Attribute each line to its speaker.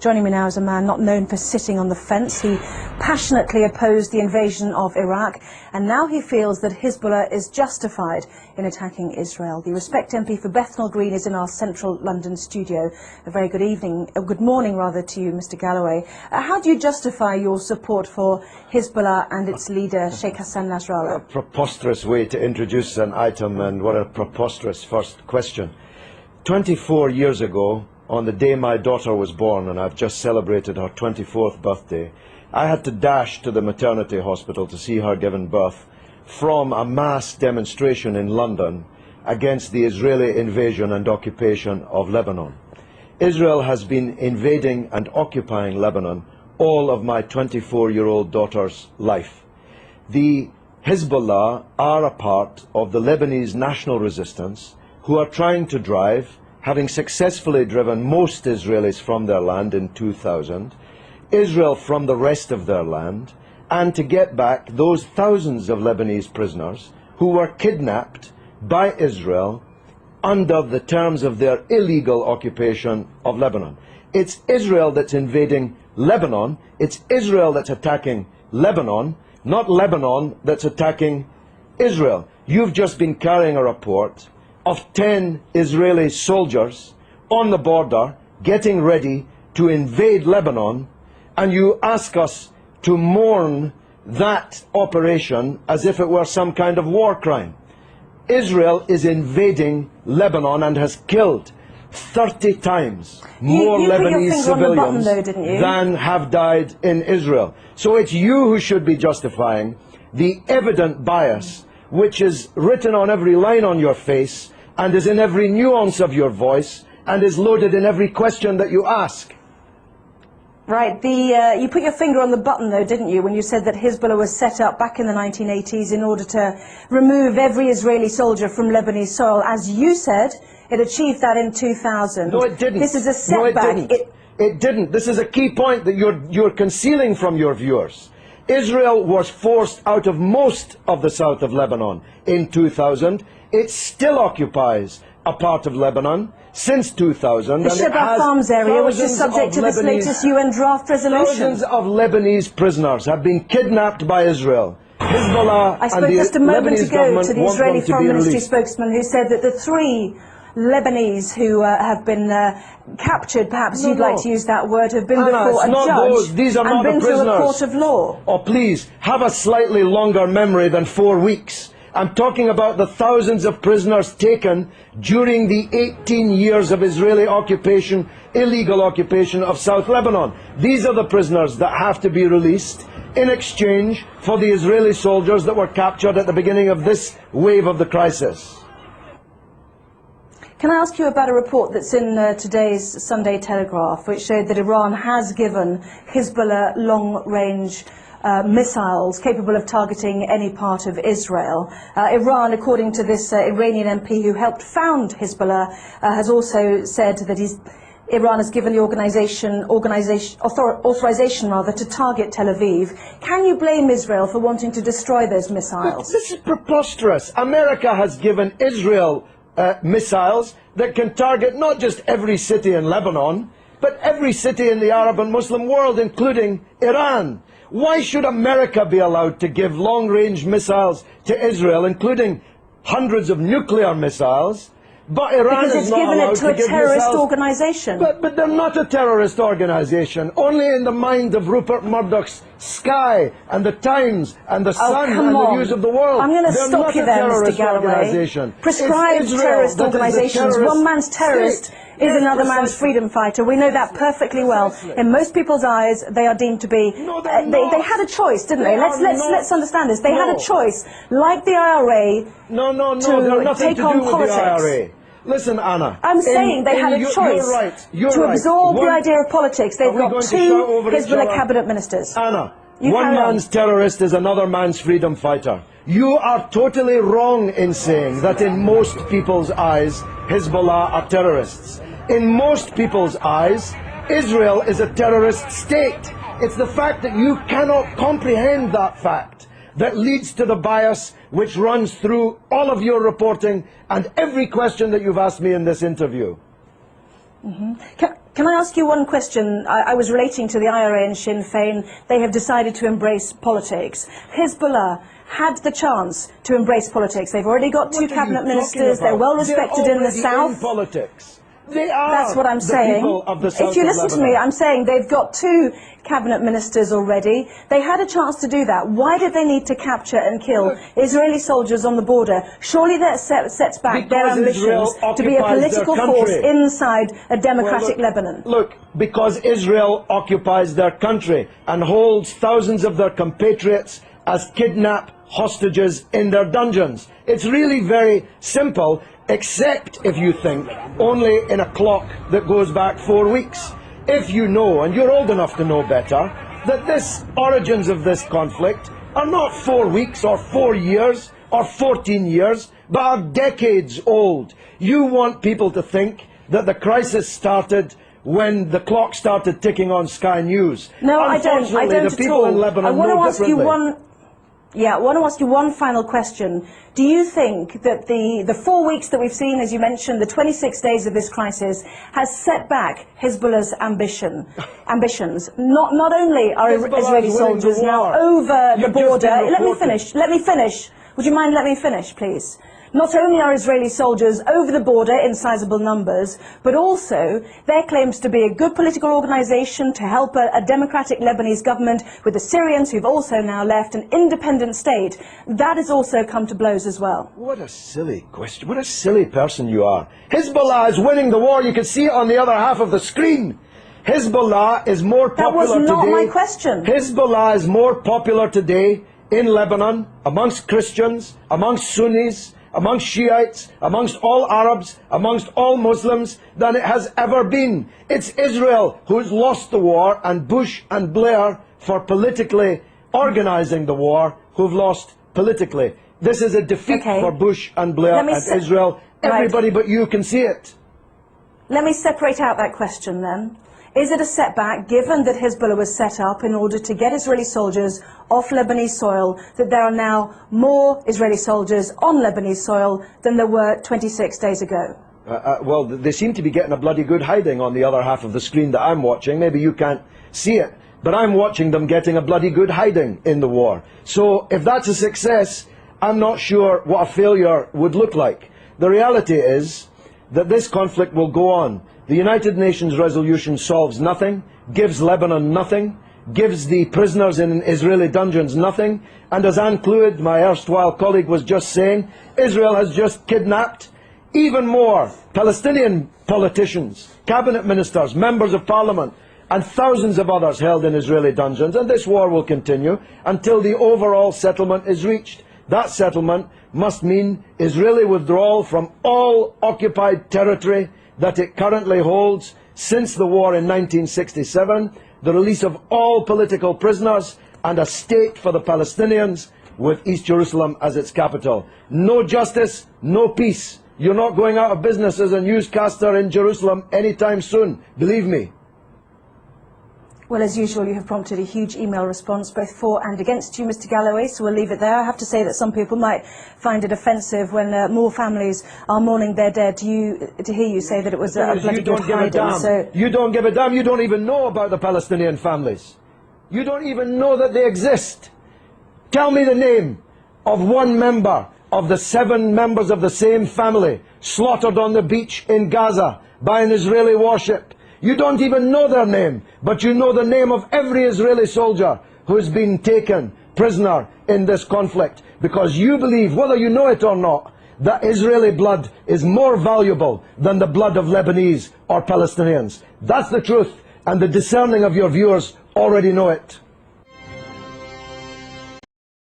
Speaker 1: Joining me now is a man not known for sitting on the fence. He passionately opposed the invasion of Iraq, and now he feels that Hezbollah is justified in attacking Israel. The Respect MP for Bethnal Green is in our central London studio. A very good evening, good morning rather, to you, Mr. Galloway. How do you justify your support for Hezbollah and its leader, Sheikh Hassan Nasrallah?
Speaker 2: A preposterous way to introduce an item, and what a preposterous first question. 24 years ago, on the day my daughter was born, and I've just celebrated her 24th birthday, I had to dash to the maternity hospital to see her given birth from a mass demonstration in London against the Israeli invasion and occupation of Lebanon. Israel has been invading and occupying Lebanon all of my 24-year-old daughter's life. The Hezbollah are a part of the Lebanese national resistance who are trying to drive, having successfully driven most Israelis from their land in 2000, Israel from the rest of their land, and to get back those thousands of Lebanese prisoners who were kidnapped by Israel under the terms of their illegal occupation of Lebanon. It's Israel that's invading Lebanon, it's Israel that's attacking Lebanon, not Lebanon that's attacking Israel. You've just been carrying a report of 10 Israeli soldiers on the border getting ready to invade Lebanon, and you ask us to mourn that operation as if it were some kind of war crime. Israel is invading Lebanon and has killed 30 times more Lebanese civilians than have died in Israel. So it's you who should be justifying the evident bias which is written on every line on your face and is in every nuance of your voice and is loaded in every question that you ask.
Speaker 1: Right. You put your finger on the button, though, didn't you, when you said that Hezbollah was set up back in the 1980s in order to remove every Israeli soldier from Lebanese soil. As you said, it achieved that in 2000.
Speaker 2: No, it didn't.
Speaker 1: This is a setback.
Speaker 2: No, it didn't. It didn't. This is a key point that you're concealing from your viewers. Israel was forced out of most of the south of Lebanon in 2000. It still occupies a part of Lebanon since 2000.
Speaker 1: The Shebaa Farms area, which is subject to this latest UN draft resolution.
Speaker 2: Thousands of Lebanese prisoners have been kidnapped by Israel. Hezbollah
Speaker 1: I spoke
Speaker 2: and the
Speaker 1: just a moment
Speaker 2: Lebanese
Speaker 1: ago to the Israeli Foreign Ministry
Speaker 2: released.
Speaker 1: spokesman who said that the 3 Lebanese who have been captured, perhaps you'd like to use that word, have been before a judge
Speaker 2: These are
Speaker 1: and
Speaker 2: not
Speaker 1: been
Speaker 2: the
Speaker 1: through a
Speaker 2: prisoners.
Speaker 1: court of law.
Speaker 2: Oh, please, have a slightly longer memory than 4 weeks. I'm talking about the thousands of prisoners taken during the 18 years of Israeli occupation, illegal occupation of South Lebanon. These are the prisoners that have to be released in exchange for the Israeli soldiers that were captured at the beginning of this wave of the crisis.
Speaker 1: Can I ask you about a report that's in today's Sunday Telegraph, which showed that Iran has given Hezbollah long-range missiles capable of targeting any part of Israel. Iran, according to this Iranian MP who helped found Hezbollah, has also said that Iran has given the authorization to target Tel Aviv. Can you blame Israel for wanting to destroy those missiles?
Speaker 2: This is preposterous. America has given Israel missiles that can target not just every city in Lebanon, but every city in the Arab and Muslim world, including Iran. Why should America be allowed to give long-range missiles to Israel, including hundreds of nuclear missiles, but Iran
Speaker 1: because
Speaker 2: is not allowed to give missiles?
Speaker 1: Because it's given it to a terrorist organization.
Speaker 2: But they're not a terrorist organization. Only in the mind of Rupert Murdoch's Sky and the Times and the Sun and the News of the World.
Speaker 1: I'm going to stop you there, Mr. Galloway. Prescribed terrorist organizations. One man's terrorist is another man's freedom fighter. We know that perfectly well. In most people's eyes, they are deemed to be. They had a choice, didn't they? Let's understand this. They had a choice, like the IRA, to take on politics.
Speaker 2: Listen, Anna.
Speaker 1: I'm saying they had a choice to absorb the idea of politics. They've got 2 Hezbollah cabinet ministers.
Speaker 2: Anna, one man's terrorist is another man's freedom fighter. You are totally wrong in saying that in most people's eyes, Hezbollah are terrorists. In most people's eyes, Israel is a terrorist state. It's the fact that you cannot comprehend that fact that leads to the bias which runs through all of your reporting and every question that you've asked me in this interview.
Speaker 1: Can Can I ask you one question? I was relating to the IRA and Sinn Féin. They have decided to embrace politics. Hezbollah had the chance to embrace politics. They've already got two cabinet ministers. They're well respected in the south.
Speaker 2: In politics. They are.
Speaker 1: That's what I'm saying. If you listen to me, I'm saying they've got two cabinet ministers already. They had a chance to do that. Why did they need to capture and kill Israeli soldiers on the border? Surely that sets back their ambitions to be a political force inside a democratic Lebanon.
Speaker 2: Look, because Israel occupies their country and holds thousands of their compatriots as kidnapped hostages in their dungeons. It's really very simple, except if you think only in a clock that goes back 4 weeks. If you know, and you're old enough to know better, that this origins of this conflict are not 4 weeks or 4 years or 14 years, but are decades old. You want people to think that the crisis started when the clock started ticking on Sky News.
Speaker 1: No, I don't
Speaker 2: the people in Lebanon know differently.
Speaker 1: I want to ask you one final question. Do you think that the 4 weeks that we've seen, as you mentioned, the 26 days of this crisis, has set back Hezbollah's ambitions? Not only are Israeli soldiers now over the border. Let me finish. Would you mind letting me finish, please? Not only are Israeli soldiers over the border in sizable numbers, but also their claims to be a good political organization to help a democratic Lebanese government with the Syrians who've also now left an independent state. That has also come to blows as well.
Speaker 2: What a silly question. What a silly person you are. Hezbollah is winning the war. You can see it on the other half of the screen. Hezbollah is more popular today.
Speaker 1: That was not my question.
Speaker 2: Hezbollah is more popular today in Lebanon, amongst Christians, amongst Sunnis, amongst Shiites, amongst all Arabs, amongst all Muslims, than it has ever been. It's Israel who's lost the war, and Bush and Blair, for politically organizing the war, who've lost politically. This is a defeat for Bush and Blair and Israel. Everybody but you can see it.
Speaker 1: Let me separate out that question then. Is it a setback, given that Hezbollah was set up in order to get Israeli soldiers off Lebanese soil, that there are now more Israeli soldiers on Lebanese soil than there were 26 days ago?
Speaker 2: Well, they seem to be getting a bloody good hiding on the other half of the screen that I'm watching. Maybe you can't see it, but I'm watching them getting a bloody good hiding in the war. So if that's a success, I'm not sure what a failure would look like. The reality is that this conflict will go on. The United Nations resolution solves nothing, gives Lebanon nothing, gives the prisoners in Israeli dungeons nothing, and as Anne Clewid, my erstwhile colleague, was just saying, Israel has just kidnapped even more Palestinian politicians, cabinet ministers, members of parliament, and thousands of others held in Israeli dungeons, and this war will continue until the overall settlement is reached. That settlement must mean Israeli withdrawal from all occupied territory that it currently holds since the war in 1967, the release of all political prisoners, and a state for the Palestinians with East Jerusalem as its capital. No justice, no peace. You're not going out of business as a newscaster in Jerusalem anytime soon, believe me.
Speaker 1: Well, as usual, you have prompted a huge email response, both for and against you, Mr. Galloway, so we'll leave it there. I have to say that some people might find it offensive when more families are mourning their dead to hear you say that it was a bloody good hiding. So
Speaker 2: you don't give a damn. You don't even know about the Palestinian families. You don't even know that they exist. Tell me the name of one member of the 7 members of the same family slaughtered on the beach in Gaza by an Israeli warship. You don't even know their name, but you know the name of every Israeli soldier who has been taken prisoner in this conflict, because you believe, whether you know it or not, that Israeli blood is more valuable than the blood of Lebanese or Palestinians. That's the truth, and the discerning of your viewers already know it.